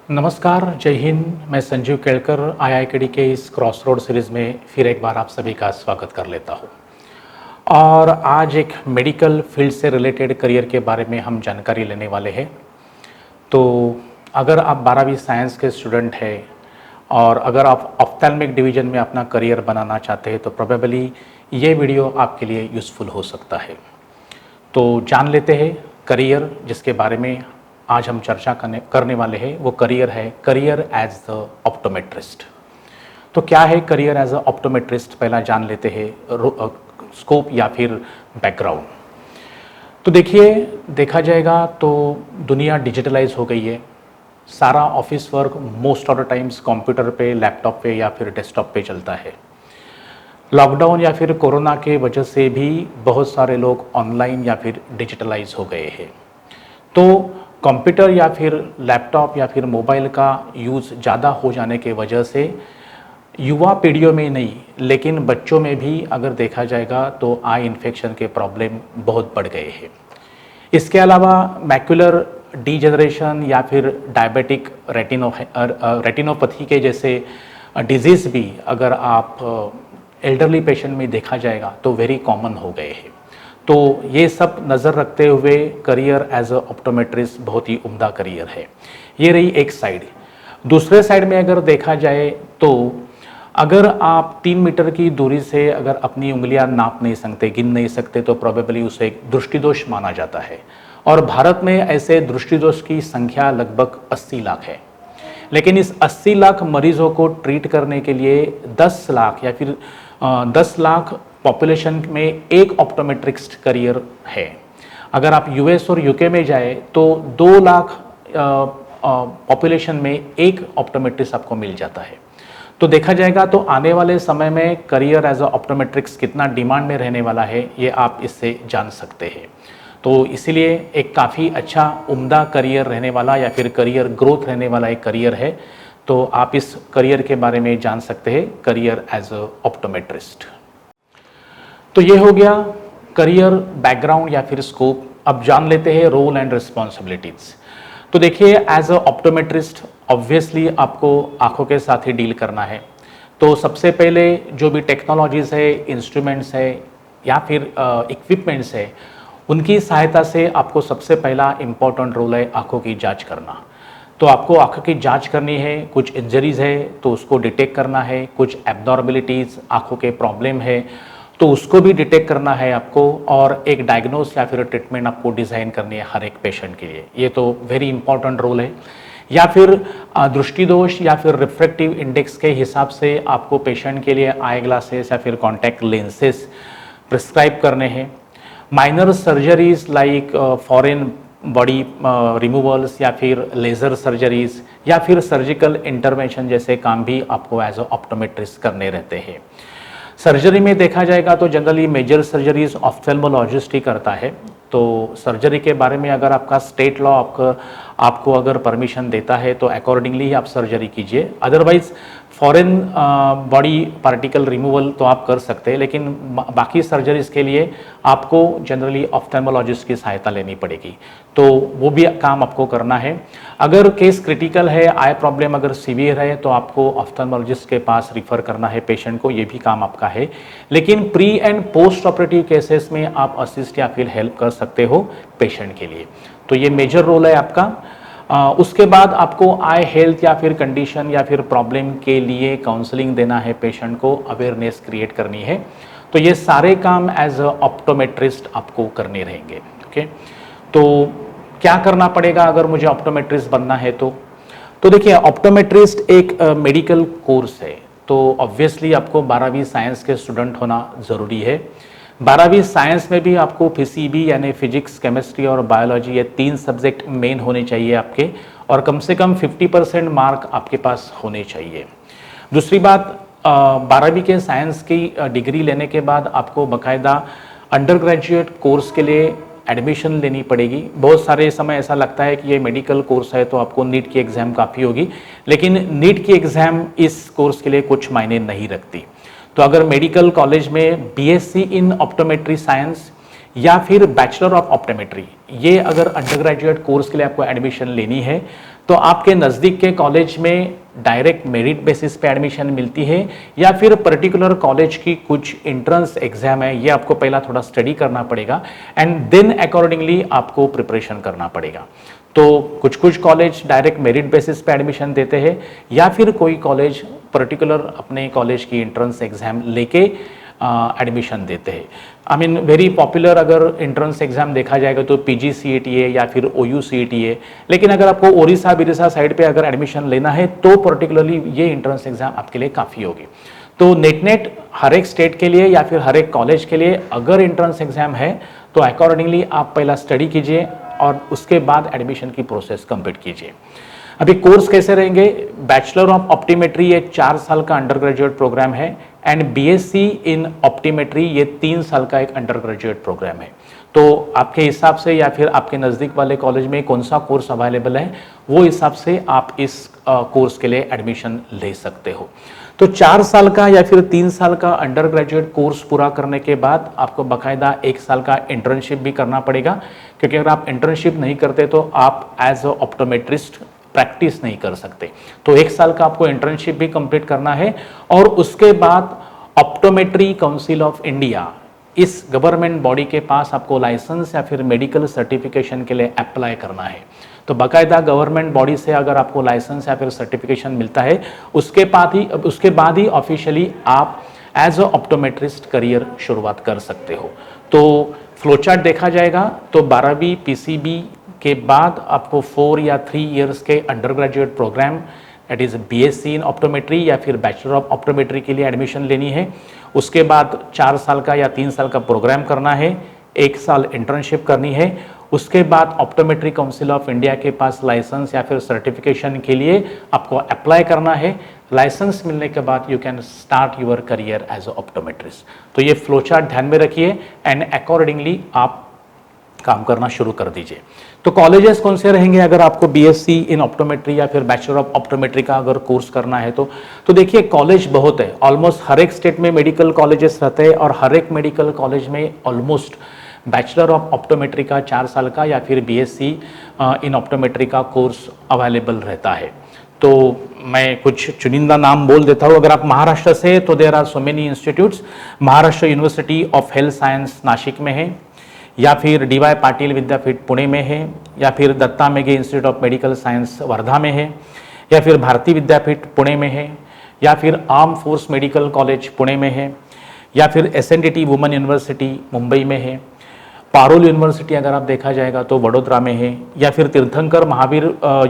नमस्कार, जय हिंद। मैं संजीव केलकर IIKD के इस क्रॉस रोड सीरीज़ में फिर एक बार आप सभी का स्वागत कर लेता हूँ। और आज एक मेडिकल फील्ड से रिलेटेड करियर के बारे में हम जानकारी लेने वाले हैं। तो अगर आप 12वीं साइंस के स्टूडेंट हैं और अगर आप ऑप्थेल्मिक डिवीज़न में अपना करियर बनाना चाहते हैं तो प्रोबेबली ये वीडियो आपके लिए यूज़फुल हो सकता है। तो जान लेते हैं करियर जिसके बारे में आज हम चर्चा करने वाले हैं। वो करियर है करियर एज द ऑप्टोमेट्रिस्ट। तो क्या है करियर एज अ ऑप्टोमेट्रिस्ट, पहला जान लेते हैं स्कोप या फिर बैकग्राउंड। तो देखिए, देखा जाएगा तो दुनिया डिजिटलाइज हो गई है। सारा office work most of the times computer पे, लैपटॉप पे या फिर डेस्कटॉप पे चलता है। लॉकडाउन या फिर कोरोना के वजह से भी बहुत सारे लोग ऑनलाइन या फिर डिजिटलाइज हो गए हैं। तो कंप्यूटर या फिर लैपटॉप या फिर मोबाइल का यूज़ ज़्यादा हो जाने के वजह से युवा पीढ़ियों में नहीं लेकिन बच्चों में भी अगर देखा जाएगा तो आई इन्फेक्शन के प्रॉब्लम बहुत बढ़ गए हैं। इसके अलावा मैक्युलर डीजनरेशन या फिर डायबिटिक रेटिनोपैथी के जैसे डिजीज़ भी अगर आप एल्डरली पेशेंट में देखा जाएगा तो वेरी कॉमन हो गए हैं। तो ये सब नज़र रखते हुए करियर एज अ ऑप्टोमेट्रिस्ट बहुत ही उम्दा करियर है। ये रही एक साइड। दूसरे साइड में अगर देखा जाए तो अगर आप 3 मीटर की दूरी से अगर अपनी उंगलियां नाप नहीं सकते, गिन नहीं सकते तो प्रोबेबली उसे एक दृष्टिदोष माना जाता है। और भारत में ऐसे दृष्टिदोष की संख्या लगभग 80 लाख है। लेकिन इस 80 लाख मरीजों को ट्रीट करने के लिए 10 लाख या फिर 10 लाख पॉपुलेशन में एक ऑप्टोमेट्रिस्ट करियर है। अगर आप यूएस और यूके में जाए तो 2 लाख पॉपुलेशन में एक ऑप्टोमेट्रिस्ट आपको मिल जाता है। तो देखा जाएगा तो आने वाले समय में करियर एज अ ऑप्टोमेट्रिक्स कितना डिमांड में रहने वाला है ये आप इससे जान सकते हैं। तो इसीलिए एक काफ़ी अच्छा उम्दा करियर रहने वाला या फिर करियर ग्रोथ रहने वाला एक करियर है। तो आप इस करियर के बारे में जान सकते हैं, करियर एज अ ऑप्टोमेट्रिस्ट। तो ये हो गया करियर बैकग्राउंड या फिर स्कोप। अब जान लेते हैं रोल एंड रिस्पॉन्सिबिलिटीज। तो देखिए, एज अ ऑप्टोमेट्रिस्ट ऑब्वियसली आपको आंखों के साथ ही डील करना है। तो सबसे पहले जो भी टेक्नोलॉजीज है, इंस्ट्रूमेंट्स है या फिर इक्विपमेंट्स है, उनकी सहायता से आपको सबसे पहला इम्पॉर्टेंट रोल है आंखों की जांच करना। तो आपको आंखों की जांच करनी है, कुछ इंजरीज है तो उसको डिटेक्ट करना है, कुछ एब्नॉर्मलिटीज आंखों के प्रॉब्लम है तो उसको भी डिटेक्ट करना है आपको, और एक डायग्नोस या फिर ट्रीटमेंट आपको डिज़ाइन करनी है हर एक पेशेंट के लिए। ये तो वेरी इंपॉर्टेंट रोल है। या फिर दृष्टिदोष या फिर रिफ्रैक्टिव इंडेक्स के हिसाब से आपको पेशेंट के लिए आई ग्लासेस या फिर कॉन्टैक्ट लेंसेज प्रिस्क्राइब करने हैं। Minor surgeries like foreign body removals या फिर लेज़र सर्जरीज या फिर सर्जिकल इंटरवेंशन जैसे काम भी आपको एज अ ऑप्टोमेट्रिस्ट करने रहते हैं। सर्जरी में देखा जाएगा तो जनरली मेजर सर्जरीज ऑफ्थेल्मोलॉजिस्ट ही करता है। तो सर्जरी के बारे में अगर आपका स्टेट लॉ आपको अगर परमिशन देता है तो अकॉर्डिंगली ही आप सर्जरी कीजिए। Otherwise foreign body particle removal तो आप कर सकते हैं, लेकिन बाकी सर्जरीज के लिए आपको जनरली ऑफ्थेल्मोलॉजिस्ट की सहायता लेनी पड़ेगी। तो वो भी काम आपको करना है। अगर केस क्रिटिकल है, आई प्रॉब्लम अगर सीवियर है तो आपको ऑफ्थेल्मोलॉजिस्ट के पास रिफ़र करना है पेशेंट को, ये भी काम आपका है। लेकिन pre and post operative cases में आप असिस्ट या फिर हेल्प कर सकते हो पेशेंट के लिए। तो ये मेजर रोल है आपका। उसके बाद आपको आई हेल्थ या फिर कंडीशन या फिर प्रॉब्लम के लिए काउंसलिंग देना है पेशेंट को, अवेयरनेस क्रिएट करनी है। तो ये सारे काम एज अ ऑप्टोमेट्रिस्ट आपको करने रहेंगे। ओके, तो क्या करना पड़ेगा अगर मुझे ऑप्टोमेट्रिस्ट बनना है तो देखिए, ऑप्टोमेट्रिस्ट एक मेडिकल कोर्स है। तो ऑब्वियसली आपको 12वीं साइंस के स्टूडेंट होना ज़रूरी है। 12वीं साइंस में भी आपको पीसीबी यानी फिजिक्स, केमिस्ट्री और बायोलॉजी, ये 3 सब्जेक्ट मेन होने चाहिए आपके, और कम से कम 50% मार्क आपके पास होने चाहिए। दूसरी बात, 12वीं के साइंस की डिग्री लेने के बाद आपको बाकायदा अंडर ग्रेजुएट कोर्स के लिए एडमिशन लेनी पड़ेगी। बहुत सारे समय ऐसा लगता है कि ये मेडिकल कोर्स है तो आपको नीट की एग्ज़ाम काफ़ी होगी, लेकिन नीट की एग्ज़ाम इस कोर्स के लिए कुछ मायने नहीं रखती। तो अगर मेडिकल कॉलेज में बीएससी इन ऑप्टोमेट्री साइंस या फिर बैचलर ऑफ ऑप्टोमेट्री, ये अगर अंडर ग्रेजुएट कोर्स के लिए आपको एडमिशन लेनी है तो आपके नज़दीक के कॉलेज में डायरेक्ट मेरिट बेसिस पे एडमिशन मिलती है या फिर पर्टिकुलर कॉलेज की कुछ एंट्रेंस एग्जाम है, ये आपको पहला थोड़ा स्टडी करना पड़ेगा एंड देन अकॉर्डिंगली आपको प्रिपरेशन करना पड़ेगा। तो कुछ कुछ कॉलेज डायरेक्ट मेरिट बेसिस पे एडमिशन देते हैं या फिर कोई कॉलेज पर्टिकुलर अपने कॉलेज की एंट्रेंस एग्जाम लेके एडमिशन देते हैं। आई मीन वेरी पॉपुलर अगर एंट्रेंस एग्जाम देखा जाएगा तो PGCET है या फिर OUCET है, लेकिन अगर आपको ओडिशा बिरसा साइड पे अगर एडमिशन लेना है तो पर्टिकुलरली ये एंट्रेंस एग्जाम आपके लिए काफ़ी होगी। तो नेट हर एक स्टेट के लिए या फिर हर एक कॉलेज के लिए अगर एंट्रेंस एग्जाम है तो अकॉर्डिंगली आप पहला स्टडी कीजिए और उसके बाद एडमिशन की प्रोसेस कंप्लीट कीजिए। अभी कोर्स कैसे रहेंगे, बैचलर ऑफ ऑप्टीमेट्री ये 4 साल का अंडर ग्रेजुएट प्रोग्राम है एंड BSc इन ऑप्टीमेट्री ये 3 साल का एक अंडर ग्रेजुएट प्रोग्राम है। तो आपके हिसाब से या फिर आपके नज़दीक वाले कॉलेज में कौन सा कोर्स अवेलेबल है वो हिसाब से आप इस कोर्स के लिए एडमिशन ले सकते हो। तो 4 साल का या फिर 3 साल का अंडर ग्रेजुएट कोर्स पूरा करने के बाद आपको बाकायदा 1 साल का इंटर्नशिप भी करना पड़ेगा, क्योंकि अगर आप इंटर्नशिप नहीं करते तो आप एज अ ऑप्टोमेट्रिस्ट प्रैक्टिस नहीं कर सकते। तो 1 साल का आपको इंटर्नशिप भी कंप्लीट करना है और उसके बाद ऑप्टोमेट्री काउंसिल ऑफ इंडिया इस गवर्नमेंट बॉडी के पास आपको लाइसेंस या फिर मेडिकल सर्टिफिकेशन के लिए अप्लाई करना है। तो बाकायदा गवर्नमेंट बॉडी से अगर आपको लाइसेंस या फिर सर्टिफिकेशन मिलता है उसके बाद ही ऑफिशियली आप एज अ ऑप्टोमेट्रिस्ट करियर शुरुआत कर सकते हो। तो फ्लोचार्ट देखा जाएगा तो 12वीं PCB के बाद आपको 4 या 3 इयर्स के undergraduate program that is BSc in optometry या फिर बैचलर ऑफ ऑप्टोमेट्री के लिए एडमिशन लेनी है। उसके बाद 4 साल का या 3 साल का प्रोग्राम करना है, 1 साल इंटर्नशिप करनी है। उसके बाद ऑप्टोमेट्री काउंसिल ऑफ इंडिया के पास लाइसेंस या फिर सर्टिफिकेशन के लिए आपको अप्लाई करना है। लाइसेंस मिलने के बाद you can start your career as a optometrist. तो ये फ्लो चार्ट ध्यान में रखिए एंड अकॉर्डिंगली आप काम करना शुरू कर दीजिए। तो कॉलेजेस कौन से रहेंगे अगर आपको BSc इन ऑप्टोमेट्री या फिर बैचलर ऑफ ऑप्टोमेट्री का अगर कोर्स करना है तो देखिए कॉलेज बहुत है, ऑलमोस्ट हर एक स्टेट में मेडिकल कॉलेजेस रहते हैं और हर एक मेडिकल कॉलेज में ऑलमोस्ट बैचलर ऑफ ऑप्टोमेट्री का 4 साल का या फिर BSc इन ऑप्टोमेट्री का कोर्स अवेलेबल रहता है। तो मैं कुछ चुनिंदा नाम बोल देता हूँ। अगर आप महाराष्ट्र से तो there are so many institutes. Maharashtra university of health science Nashik में है, या फिर DY पाटिल विद्यापीठ पुणे में है, या फिर Datta Meghe institute of medical science Wardha में है, या फिर भारती विद्यापीठ पुणे में है, या फिर arm force medical college Pune में है, या फिर SNDT वुमेन यूनिवर्सिटी मुंबई में है, पारुल यूनिवर्सिटी अगर आप देखा जाएगा तो वडोदरा में है, या फिर तीर्थंकर महावीर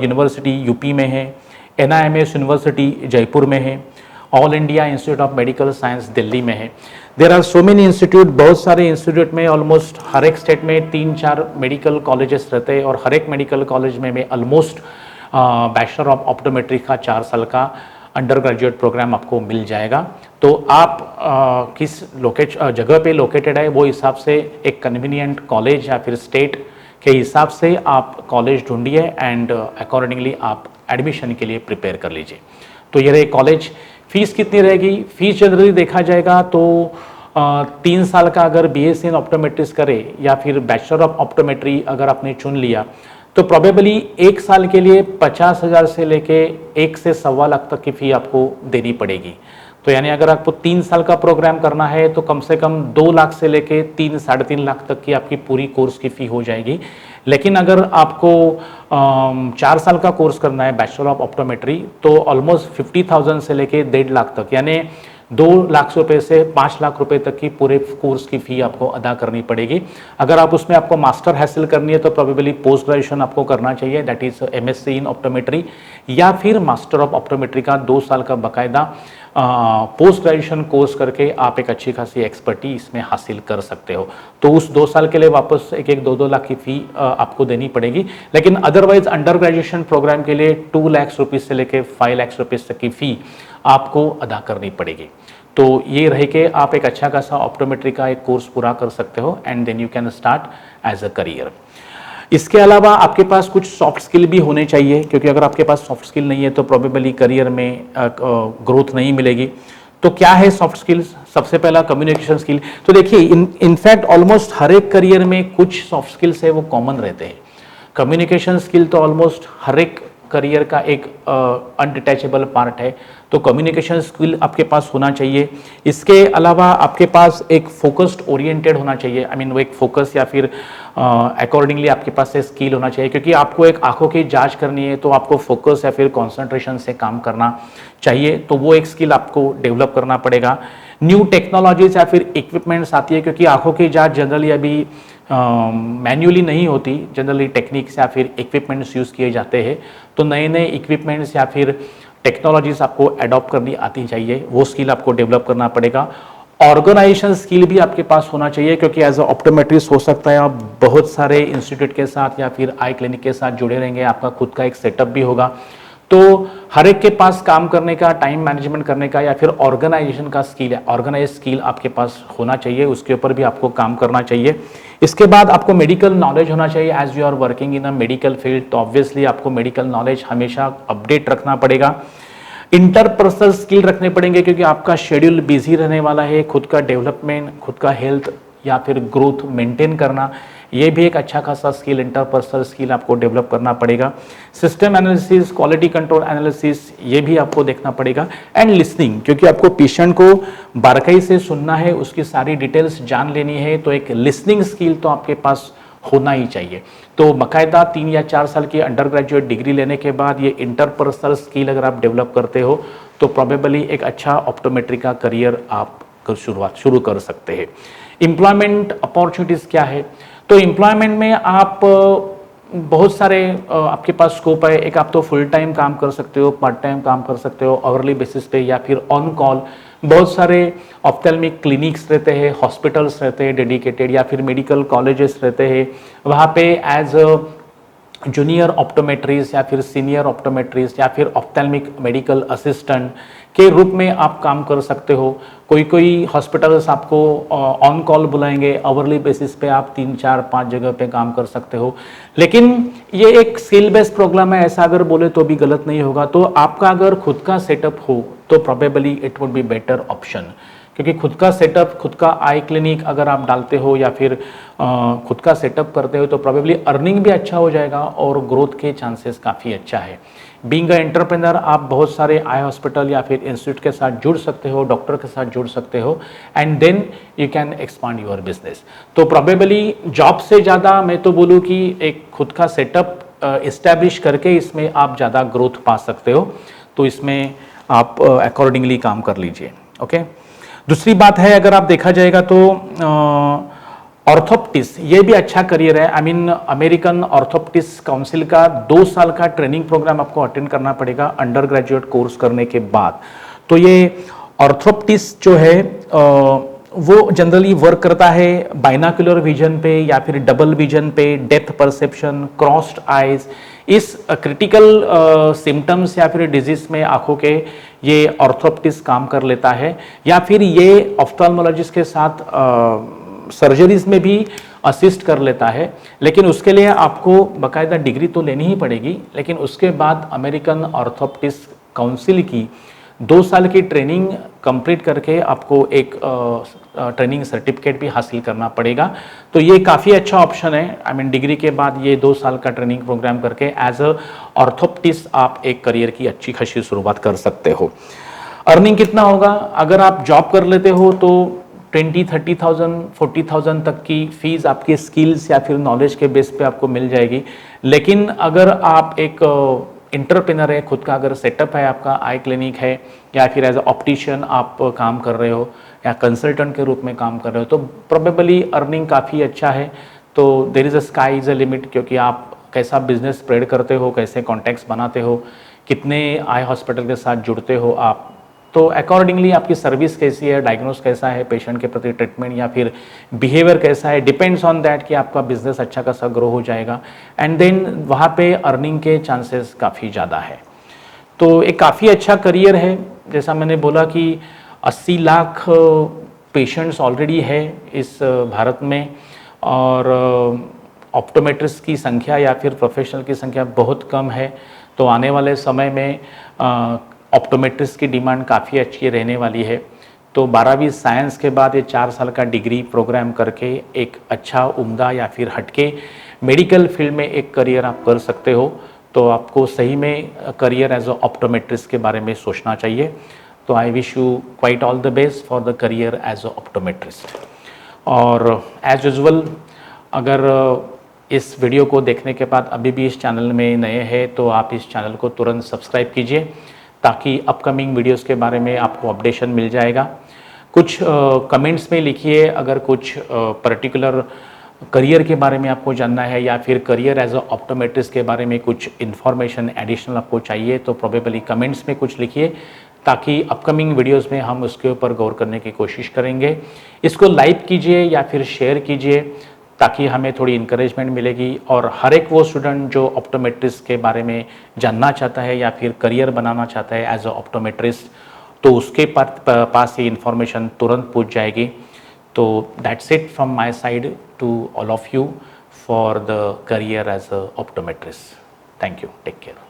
यूनिवर्सिटी यूपी में है, NIMS यूनिवर्सिटी जयपुर में है, all India institute of medical science Delhi में है। There are so many institute, बहुत सारे इंस्टीट्यूट में ऑलमोस्ट हर एक स्टेट में 3-4 मेडिकल कॉलेजेस रहते हैं और हर एक मेडिकल कॉलेज में ऑलमोस्ट बैचलर ऑफ ऑप्टोमेट्री का 4 साल का अंडर ग्रेजुएट प्रोग्राम आपको मिल जाएगा। तो आप किस जगह पे लोकेटेड है वो हिसाब से एक कन्वीनियंट कॉलेज या फिर स्टेट के हिसाब से आप कॉलेज ढूंढिए एंड अकॉर्डिंगली आप एडमिशन के लिए प्रिपेयर कर लीजिए। तो ये रहे कॉलेज। फीस कितनी रहेगी? फीस जनरली देखा जाएगा तो 3 साल का अगर BSc इन ऑप्टोमेट्रिस्ट करे या फिर बैचलर ऑफ ऑप्टोमेट्री अगर आपने चुन लिया तो प्रोबेबली 1 साल के लिए 50,000 से लेके 1 से 1.25 लाख तक की फ़ी आपको देनी पड़ेगी। तो यानी अगर आपको 3 साल का प्रोग्राम करना है तो कम से कम 2 लाख से लेके 3-3.5 लाख तक की आपकी पूरी कोर्स की फ़ी हो जाएगी। लेकिन अगर आपको 4 साल का कोर्स करना है बैचलर ऑफ ऑप्टोमेट्री तो ऑलमोस्ट 50,000 से लेके 1.5 लाख तक, यानी 2 लाख रुपए से 5 लाख रुपए तक की पूरे कोर्स की फ़ी आपको अदा करनी पड़ेगी। अगर आप उसमें आपको मास्टर हासिल करनी है तो प्रोबेबली पोस्ट ग्रेजुएशन आपको करना चाहिए, that is MSc in optometry या फिर मास्टर ऑफ ऑप्टोमेट्री का 2 साल का बाकायदा पोस्ट ग्रेजुएशन कोर्स करके आप एक अच्छी खासी एक्सपर्टी इसमें हासिल कर सकते हो। तो उस 2 साल के लिए वापस 1-2 लाख की फ़ी आपको देनी पड़ेगी। लेकिन अदरवाइज अंडर ग्रेजुएशन प्रोग्राम के लिए 2 लाख रुपीज़ से लेकर 5 लाख रुपीज़ तक की फ़ी आपको अदा करनी पड़ेगी। तो ये रहे कि आप एक अच्छा खासा ऑप्टोमेट्री का एक कोर्स पूरा कर सकते हो and then you can start as a career. इसके अलावा आपके पास कुछ सॉफ्ट स्किल भी होने चाहिए, क्योंकि अगर आपके पास सॉफ्ट स्किल नहीं है तो प्रोबेबली करियर में ग्रोथ नहीं मिलेगी। तो क्या है सॉफ्ट स्किल्स? सबसे पहला कम्युनिकेशन स्किल। तो देखिए इनफैक्ट ऑलमोस्ट हर एक करियर में कुछ सॉफ्ट स्किल्स है वो कॉमन रहते हैं। कम्युनिकेशन स्किल तो ऑलमोस्ट हर एक करियर का एक अनडिटैचेबल पार्ट है, तो कम्युनिकेशन स्किल आपके पास होना चाहिए। इसके अलावा आपके पास एक फोकस्ड ओरिएंटेड होना चाहिए, आई मीन वो एक फोकस या फिर अकॉर्डिंगली आपके पास से स्किल होना चाहिए, क्योंकि आपको एक आंखों की जांच करनी है तो आपको फोकस या फिर कंसंट्रेशन से काम करना चाहिए, तो वो एक स्किल आपको डेवलप करना पड़ेगा। न्यू टेक्नोलॉजीज या फिर इक्विपमेंट्स आती है, क्योंकि आंखों की जांच जनरली अभी मैन्युअली नहीं होती, जनरली टेक्निक्स या फिर इक्विपमेंट्स यूज़ किए जाते हैं, तो नए नए इक्विपमेंट्स या फिर टेक्नोलॉजीज आपको अडॉप्ट करनी आती चाहिए, वो स्किल आपको डेवलप करना पड़ेगा। ऑर्गेनाइजेशन स्किल भी आपके पास होना चाहिए, क्योंकि एज अ ऑप्टोमेट्रिस्ट हो सकता है आप बहुत सारे इंस्टीट्यूट के साथ या फिर आई क्लिनिक के साथ जुड़े रहेंगे, आपका खुद का एक सेटअप भी होगा, तो हर एक के पास काम करने का, टाइम मैनेजमेंट करने का या फिर ऑर्गेनाइजेशन का स्किल है, ऑर्गेनाइज स्किल आपके पास होना चाहिए, उसके ऊपर भी आपको काम करना चाहिए। इसके बाद आपको मेडिकल नॉलेज होना चाहिए, as you are working in a medical field, तो ऑब्वियसली आपको मेडिकल नॉलेज हमेशा अपडेट रखना पड़ेगा। इंटरपर्सनल स्किल रखने पड़ेंगे, क्योंकि आपका शेड्यूल बिजी रहने वाला है, खुद का डेवलपमेंट, खुद का हेल्थ या फिर ग्रोथ मेंटेन करना, ये भी एक अच्छा खासा स्किल, इंटरपर्सनल स्किल आपको डेवलप करना पड़ेगा। System analysis, quality control analysis, ये भी आपको देखना पड़ेगा। एंड लिसनिंग, क्योंकि आपको पेशेंट को बारीकी से सुनना है, उसकी सारी डिटेल्स जान लेनी है, तो एक लिसनिंग स्किल तो आपके पास होना ही चाहिए। तो बाकायदा 3 या 4 साल की अंडर ग्रेजुएट डिग्री लेने के बाद ये इंटरपर्सनल स्किल अगर आप डेवलप करते हो तो प्रोबेबली एक अच्छा ऑप्टोमेट्री का करियर आप शुरू कर सकते हैं। एम्प्लॉयमेंट अपॉर्चुनिटीज़ क्या है? तो एम्प्लॉयमेंट में आप बहुत सारे आपके पास स्कोप है। एक आप तो फुल टाइम काम कर सकते हो, पार्ट टाइम काम कर सकते हो, आवरली बेसिस पे या फिर ऑन कॉल। बहुत सारे ऑप्थेल्मिक क्लिनिक्स रहते हैं, हॉस्पिटल्स रहते हैं डेडिकेटेड, या फिर मेडिकल कॉलेजेस रहते हैं, वहाँ पे एज जूनियर ऑप्टोमेट्रिस्ट या फिर सीनियर ऑप्टोमेट्रिस्ट या फिर ऑप्थेल्मिक मेडिकल असिस्टेंट के रूप में आप काम कर सकते हो। कोई कोई हॉस्पिटल्स आपको ऑन कॉल बुलाएंगे, आवरली बेसिस पे आप 3, 4, 5 जगह पे काम कर सकते हो। लेकिन ये एक स्किल बेस्ड प्रोग्राम है, ऐसा अगर बोले तो भी गलत नहीं होगा। तो आपका अगर खुद का सेटअप हो तो probably it would be better option, क्योंकि खुद का सेटअप, खुद का आई क्लिनिक अगर आप डालते हो या फिर खुद का सेटअप करते हो तो प्रोबेबली अर्निंग भी अच्छा हो जाएगा और ग्रोथ के चांसेस काफ़ी अच्छा है। बीइंग अ एंटरप्रेन्योर आप बहुत सारे आई हॉस्पिटल या फिर इंस्टीट्यूट के साथ जुड़ सकते हो, डॉक्टर के साथ जुड़ सकते हो, and then you can expand your business. तो प्रोबेबली जॉब से ज़्यादा मैं तो बोलूँ कि एक खुद का सेटअप इस्टेब्लिश करके इसमें आप ज़्यादा ग्रोथ पा सकते हो, तो इसमें आप अकॉर्डिंगली काम कर लीजिए। ओके, दूसरी बात है, अगर आप देखा जाएगा तो ऑर्थोप्टिस्ट, ये भी अच्छा करियर है। आई मीन अमेरिकन ऑर्थोप्टिस्ट काउंसिल का 2 साल का ट्रेनिंग प्रोग्राम आपको अटेंड करना पड़ेगा अंडर ग्रेजुएट कोर्स करने के बाद। तो ये ऑर्थोप्टिस्ट जो है वो जनरली वर्क करता है बाइनाकुलर विजन पे या फिर डबल विजन पे, डेप्थ परसेप्शन, क्रॉस्ड आइज, इस क्रिटिकल सिम्टम्स या फिर डिजीज में आंखों के ये ऑर्थोप्टिस्ट काम कर लेता है, या फिर ये ऑफ्थाल्मोलॉजिस्ट के साथ सर्जरीज में भी असिस्ट कर लेता है। लेकिन उसके लिए आपको बाकायदा डिग्री तो लेनी ही पड़ेगी, लेकिन उसके बाद अमेरिकन ऑर्थोप्टिस्ट काउंसिल की 2 साल की ट्रेनिंग कंप्लीट करके आपको एक ट्रेनिंग सर्टिफिकेट भी हासिल करना पड़ेगा। तो ये काफ़ी अच्छा ऑप्शन है। आई मीन डिग्री के बाद ये 2 साल का ट्रेनिंग प्रोग्राम करके एज अ ऑर्थोप्टिस्ट आप एक करियर की अच्छी खासी शुरुआत कर सकते हो। अर्निंग कितना होगा? अगर आप जॉब कर लेते हो तो 20, 30,000, 40,000 तक की फीस आपकी स्किल्स या फिर नॉलेज के बेस पे आपको मिल जाएगी। लेकिन अगर आप एक एंटरप्रेन्योर है, खुद का अगर सेटअप है, आपका आई क्लिनिक है या फिर एज अ ऑप्टिशियन आप काम कर रहे हो या कंसल्टेंट के रूप में काम कर रहे हो, तो प्रोबेबली अर्निंग काफ़ी अच्छा है। तो there is a sky is a limit, क्योंकि आप कैसा बिजनेस स्प्रेड करते हो, कैसे कॉन्टैक्ट्स बनाते हो, कितने आई हॉस्पिटल के साथ जुड़ते हो आप, तो अकॉर्डिंगली आपकी सर्विस कैसी है, डायग्नोस कैसा है, पेशेंट के प्रति ट्रीटमेंट या फिर बिहेवियर कैसा है, डिपेंड्स ऑन दैट कि आपका बिजनेस अच्छा खासा ग्रो हो जाएगा, एंड देन वहाँ पे अर्निंग के चांसेस काफ़ी ज़्यादा है। तो एक काफ़ी अच्छा करियर है। जैसा मैंने बोला कि 80 लाख पेशेंट्स ऑलरेडी है इस भारत में, और ऑप्टोमेट्रिस्ट की संख्या या फिर प्रोफेशनल की संख्या बहुत कम है। तो आने वाले समय में ऑप्टोमेट्रिस्ट की डिमांड काफ़ी अच्छी रहने वाली है। तो 12वीं साइंस के बाद ये 4 साल का डिग्री प्रोग्राम करके एक अच्छा उम्दा या फिर हटके मेडिकल फील्ड में एक करियर आप कर सकते हो। तो आपको सही में करियर एज अ ऑप्टोमेट्रिस्ट के बारे में सोचना चाहिए। तो I wish you quite all the best for the career as a optometrist. और एज यूजुअल अगर इस वीडियो को देखने के बाद अभी भी इस चैनल में नए हैं तो आप इस चैनल को तुरंत सब्सक्राइब कीजिए, ताकि अपकमिंग वीडियोस के बारे में आपको अपडेशन मिल जाएगा। कुछ कमेंट्स में लिखिए अगर कुछ पर्टिकुलर करियर के बारे में आपको जानना है या फिर करियर एज अ ऑप्टोमेट्रिस्ट के बारे में कुछ इन्फॉर्मेशन एडिशनल आपको चाहिए, तो प्रोबेबली कमेंट्स में कुछ लिखिए, ताकि अपकमिंग वीडियोस में हम उसके ऊपर गौर करने की कोशिश करेंगे। इसको लाइक कीजिए या फिर शेयर कीजिए, ताकि हमें थोड़ी इंकरेजमेंट मिलेगी। और हर एक वो स्टूडेंट जो ऑप्टोमेट्रिस्ट के बारे में जानना चाहता है या फिर करियर बनाना चाहता है एज अ ऑप्टोमेट्रिस्ट, तो उसके पास ये इन्फॉर्मेशन तुरंत पहुंच जाएगी। तो that's it from my side to all of you for the career as a optometrist. Thank you, take care.